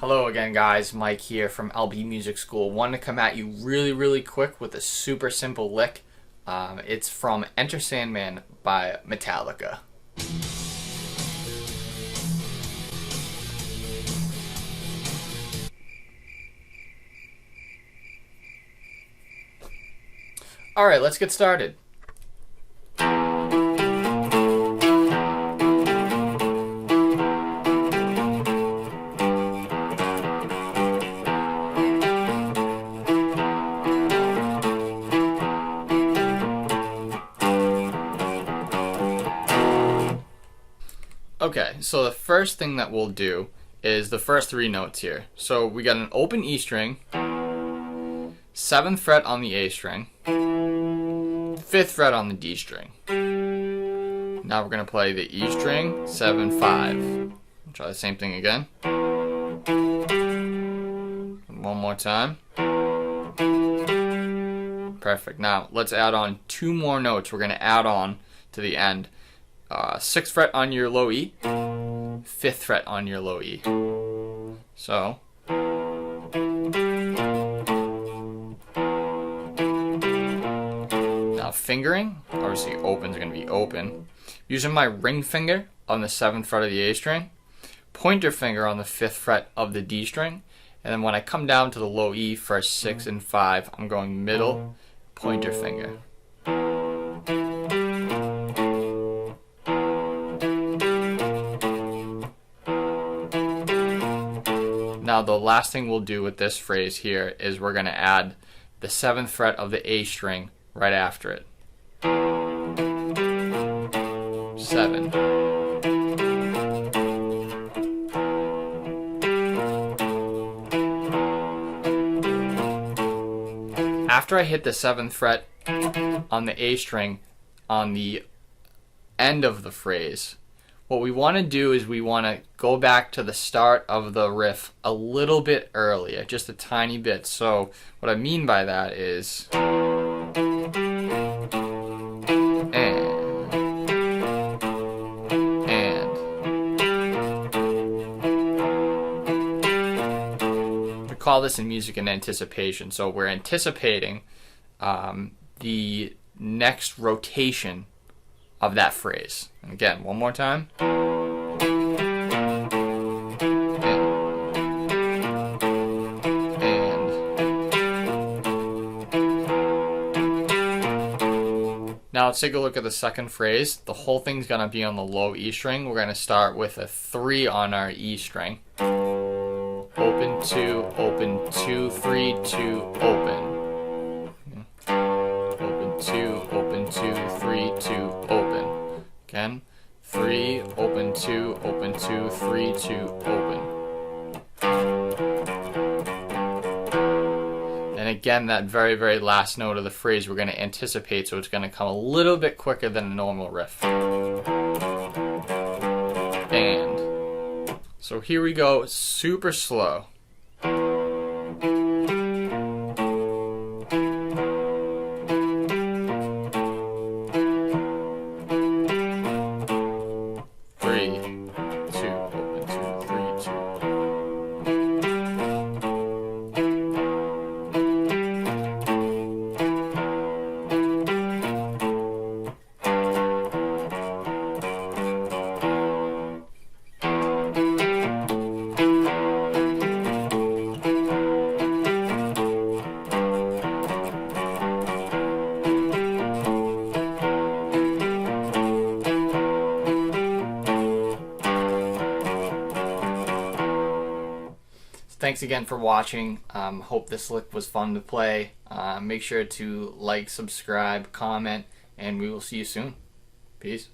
Hello again, guys. Mike here from LB Music School. Wanted to come at you really quick with a super simple lick. It's from Enter Sandman by Metallica. Alright, let's get started. Okay, so the first thing that we'll do is the first three notes here. So we got an open E string, 7th fret on the A string, 5th fret on the D string. Now we're going to play the E string, 7, 5. Try the same thing again. One more time. Perfect. Now let's add on two more notes. We're going to add on to the end. 6th fret on your low E, 5th fret on your low E. So now fingering, obviously open's going to be open. Using my ring finger on the 7th fret of the A string, pointer finger on the 5th fret of the D string, and then when I come down to the low E for 6 and 5, I'm going middle, pointer finger. Now the last thing we'll do with this phrase here is we're going to add the 7th fret of the A string right after it. 7. After I hit the 7th fret on the A string on the end of the phrase, what we want to do is we want to go back to the start of the riff a little bit earlier, just a tiny bit. So what I mean by that is we call this in music an anticipation. So we're anticipating the next rotation of that phrase. And again, one more time. And now let's take a look at the second phrase. The whole thing's going to be on the low E string. We're going to start with a 3 on our E string. Open 2, 3, 2, open. Open 2, 3, 2, open. Again, 3, open 2, 3, 2, open. And again, that very last note of the phrase we're going to anticipate, so it's going to come a little bit quicker than a normal riff. And so here we go, super slow. Thanks again for watching. Hope this lick was fun to play. Make sure to like, subscribe, comment, and we will see you soon. Peace.